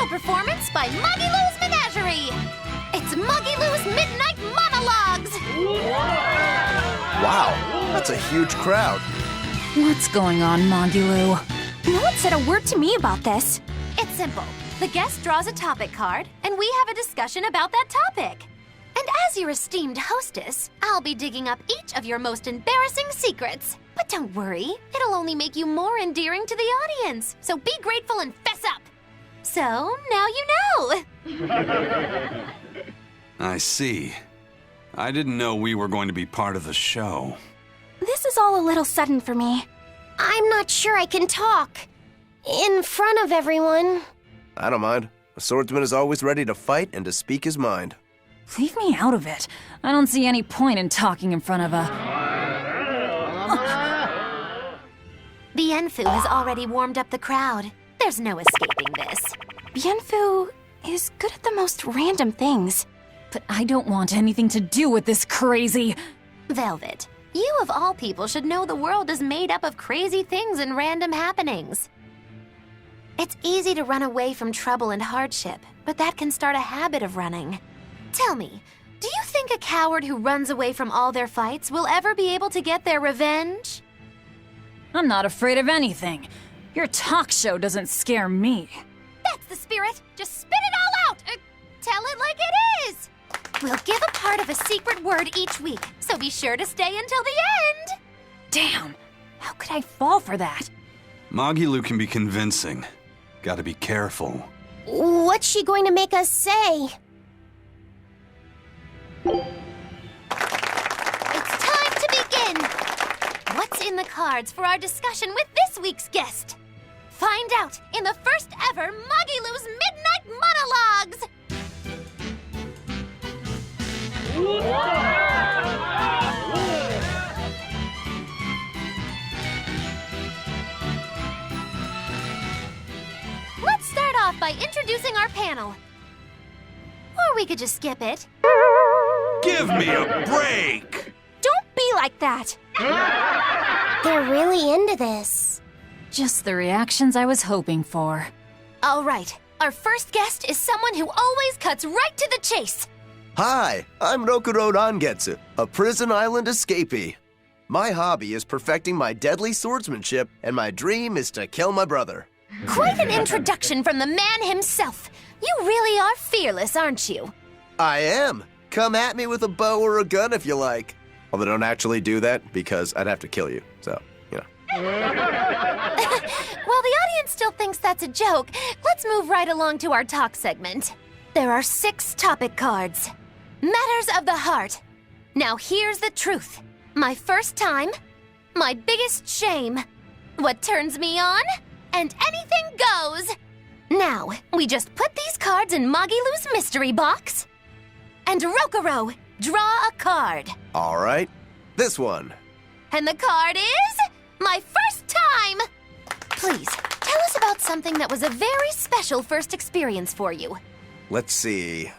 special performance by Magilou's Menagerie. It's Magilou's Midnight Monologues. Wow, that's a huge crowd. What's going on, Magilou? No one said a word to me about this. It's simple. The guest draws a topic card, and we have a discussion about that topic. And as your esteemed hostess, I'll be digging up each of your most embarrassing secrets. But don't worry, it'll only make you more endearing to the audience. So be grateful and fess up. So, now you know. I see. I didn't know we were going to be part of the show. This is all a little sudden for me. I'm not sure I can talk. In front of everyone. I don't mind. A swordsman is always ready to fight and to speak his mind. Leave me out of it. I don't see any point in talking in front of a... Bienfu has already warmed up the crowd. There's no escaping this. Bienfu is good at the most random things. But I don't want anything to do with this crazy... Velvet, you of all people should know the world is made up of crazy things and random happenings. It's easy to run away from trouble and hardship, but that can start a habit of running. Tell me, do you think a coward who runs away from all their fights will ever be able to get their revenge? I'm not afraid of anything. Your talk show doesn't scare me. That's the spirit! Just spit it all out! Tell it like it is! We'll give a part of a secret word each week, so be sure to stay until the end! Damn, how could I fall for that? Magilou can be convincing. Gotta be careful. What's she going to make us say? It's time to begin! What's in the cards for our discussion with this week's guest? Find out in the first ever Magilou's Midnight Monologues! Let's start off by introducing our panel. Or we could just skip it. Give me a break! Don't be like that. They're really into this. Just the reactions I was hoping for. All right, our first guest is someone who always cuts right to the chase. Hi, I'm Rokuro Rangetsu, a prison island escapee. My hobby is perfecting my deadly swordsmanship, and my dream is to kill my brother. Quite an introduction from the man himself. You really are fearless, aren't you? I am. Come at me with a bow or a gun if you like. Although don't actually do that, because I'd have to kill you, so, you know. While the audience still thinks that's a joke, let's move right along to our talk segment. There are 6 topic cards. Matters of the heart. Now here's the truth. My first time, my biggest shame, what turns me on, and anything goes. Now, we just put these cards in Magilou's mystery box. And Rokuro, draw a card. All right, this one. And the card is my first time. Please, tell us about something that was a very special first experience for you. Let's see.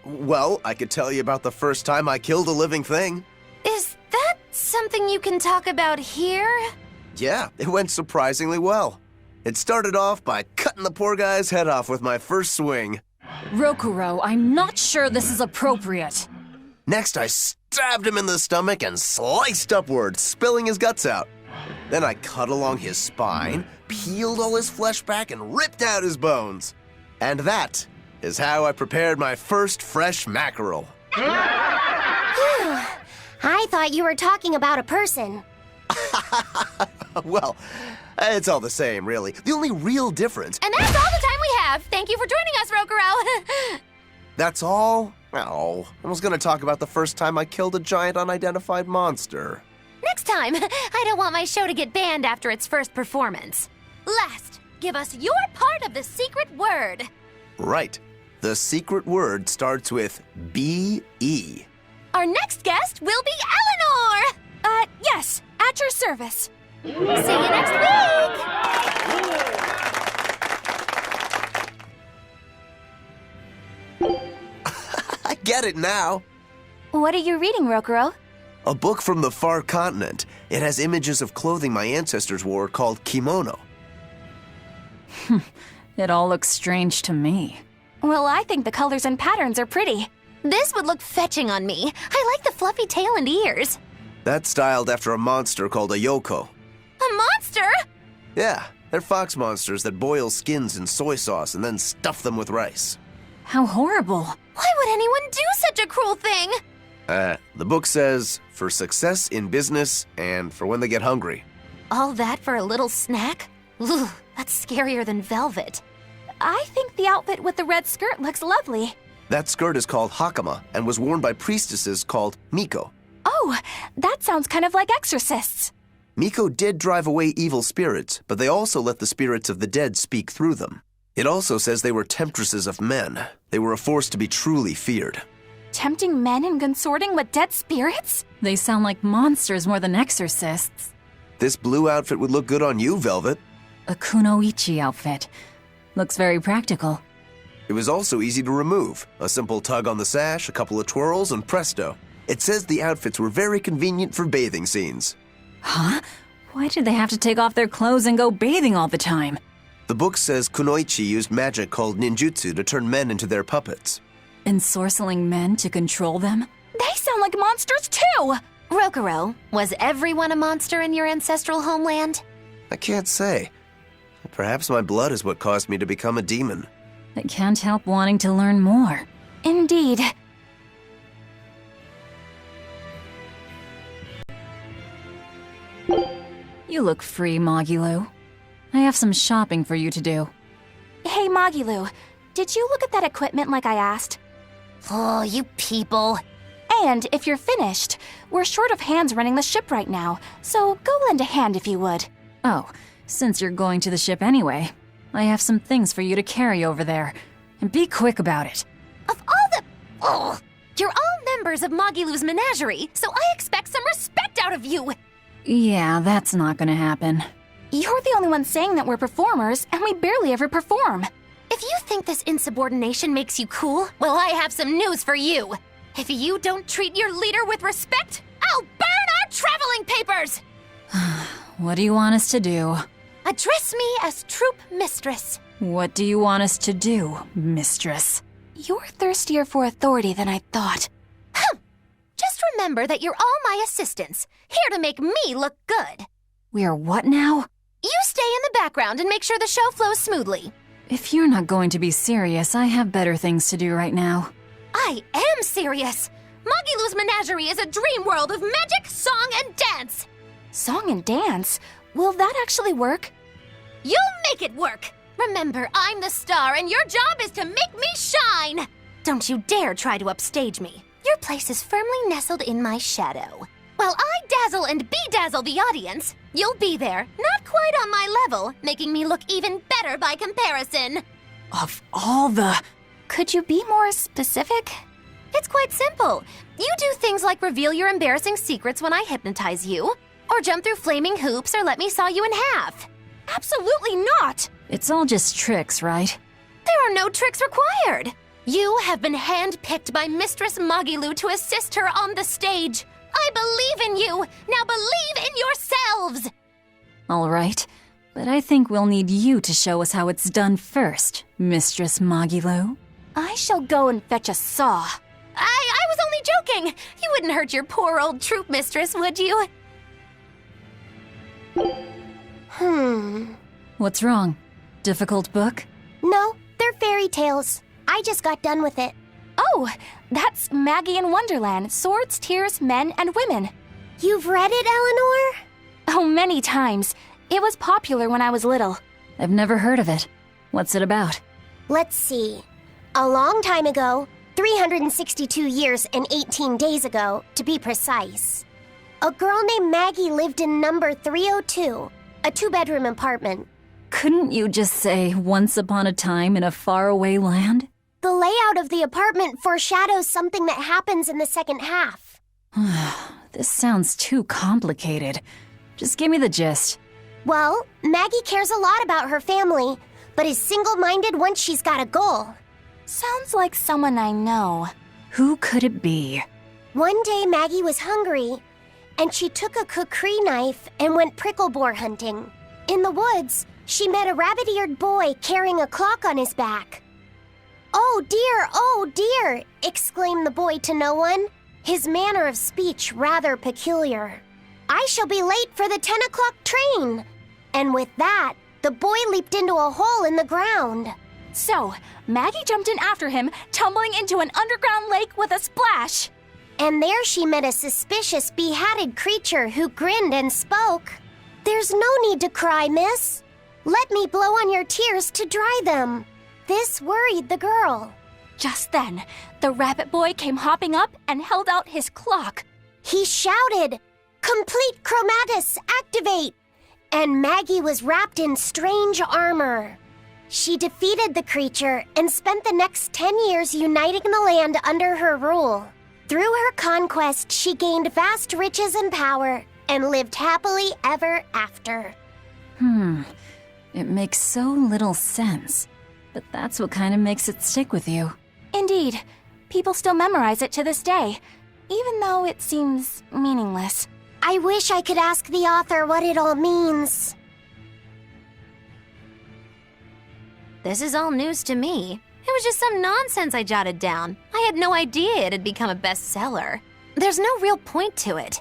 Well, I could tell you about the first time I killed a living thing. Is that something you can talk about here? Yeah, it went surprisingly well. It started off by cutting the poor guy's head off with my first swing. Rokuro, I'm not sure this is appropriate. Next, I stabbed him in the stomach and sliced upward, spilling his guts out. Then I cut along his spine, peeled all his flesh back, and ripped out his bones. And that is how I prepared my first fresh mackerel. I thought you were talking about a person. Well, it's all the same, really. The only real difference... And that's all the time we have. Thank you for joining us, Rokuro. That's all? Oh, I was gonna talk about the first time I killed a giant unidentified monster. Next time, I don't want my show to get banned after its first performance. Last, give us your part of the secret word. Right. The secret word starts with B-E. Our next guest will be Eleanor! Yes, at your service. See you next week! I get it now. What are you reading, Rokuro? A book from the far continent. It has images of clothing my ancestors wore called kimono. It all looks strange to me. Well, I think the colors and patterns are pretty. This would look fetching on me. I like the fluffy tail and ears. That's styled after a monster called a yoko. A monster? Yeah, they're fox monsters that boil skins in soy sauce and then stuff them with rice. How horrible. Why would anyone do such a cruel thing? The book says, for success in business and for when they get hungry. All that for a little snack? Ugh, that's scarier than velvet. I think the outfit with the red skirt looks lovely. That skirt is called hakama and was worn by priestesses called miko. Oh, that sounds kind of like exorcists. Miko did drive away evil spirits, but they also let the spirits of the dead speak through them. It also says they were temptresses of men. They were a force to be truly feared. Tempting men and consorting with dead spirits? They sound like monsters more than exorcists. This blue outfit would look good on you, Velvet. A kunoichi outfit. Looks very practical. It was also easy to remove. A simple tug on the sash, a couple of twirls, and presto. It says the outfits were very convenient for bathing scenes. Huh? Why did they have to take off their clothes and go bathing all the time? The book says kunoichi used magic called ninjutsu to turn men into their puppets. Ensorceling men to control them? They sound like monsters too! Rokuro, was everyone a monster in your ancestral homeland? I can't say. Perhaps my blood is what caused me to become a demon. I can't help wanting to learn more. Indeed. You look free, Magilou. I have some shopping for you to do. Hey, Magilou, did you look at that equipment like I asked? Oh, you people. And if you're finished, we're short of hands running the ship right now, so go lend a hand if you would. Oh, since you're going to the ship anyway, I have some things for you to carry over there. And be quick about it. Of all the... Oh, you're all members of Magilou's menagerie, so I expect some respect out of you. Yeah, that's not gonna happen. You're the only one saying that we're performers, and we barely ever perform. If you think this insubordination makes you cool, well, I have some news for you. If you don't treat your leader with respect, I'll burn our traveling papers! What do you want us to do? Address me as troop mistress. What do you want us to do, mistress? You're thirstier for authority than I thought. Just remember that you're all my assistants, here to make me look good. We're what now? You stay in the background and make sure the show flows smoothly. If you're not going to be serious, I have better things to do right now. I am serious. Magilou's menagerie is a dream world of magic, song, and dance. Song and dance? Will that actually work? You'll make it work. Remember, I'm the star, and your job is to make me shine. Don't you dare try to upstage me. Your place is firmly nestled in my shadow. While I dazzle and bedazzle the audience, you'll be there, not quite on my level, making me look even better by comparison. Of all the... Could you be more specific? It's quite simple. You do things like reveal your embarrassing secrets when I hypnotize you, or jump through flaming hoops, or let me saw you in half. Absolutely not! It's all just tricks, right? There are no tricks required. You have been handpicked by Mistress Magilou to assist her on the stage. I believe in you. Now believe in yourselves. All right, but I think we'll need you to show us how it's done first, Mistress Magilou. I shall go and fetch a saw. I was only joking. You wouldn't hurt your poor old troop mistress, would you? What's wrong? Difficult book? No, they're fairy tales. I just got done with it. Oh, that's Maggie in Wonderland, Swords, Tears, Men, and Women. You've read it, Eleanor? Oh, many times. It was popular when I was little. I've never heard of it. What's it about? Let's see. A long time ago, 362 years and 18 days ago, to be precise, a girl named Maggie lived in number 302, a two-bedroom apartment. Couldn't you just say once upon a time in a faraway land? The layout of the apartment foreshadows something that happens in the second half. This sounds too complicated. Just give me the gist. Well, Maggie cares a lot about her family, but is single-minded once she's got a goal. Sounds like someone I know. Who could it be? One day Maggie was hungry, and she took a kukri knife and went prickle boar hunting. In the woods, she met a rabbit-eared boy carrying a clock on his back. Oh dear, exclaimed the boy to no one, his manner of speech rather peculiar. I shall be late for the 10 o'clock train. And with that, the boy leaped into a hole in the ground. So, Maggie jumped in after him, tumbling into an underground lake with a splash. And there she met a suspicious behatted creature who grinned and spoke. There's no need to cry, miss. Let me blow on your tears to dry them. This worried the girl. Just then, the rabbit boy came hopping up and held out his clock. He shouted, "Complete Chromatus, activate!" And Maggie was wrapped in strange armor. She defeated the creature and spent the next 10 years uniting the land under her rule. Through her conquest, she gained vast riches and power and lived happily ever after. It makes so little sense. But that's what kind of makes it stick with you. Indeed, people still memorize it to this day, even though it seems meaningless. I wish I could ask the author what it all means. This is all news to me. It was just some nonsense I jotted down. I had no idea it had become a bestseller. There's no real point to it.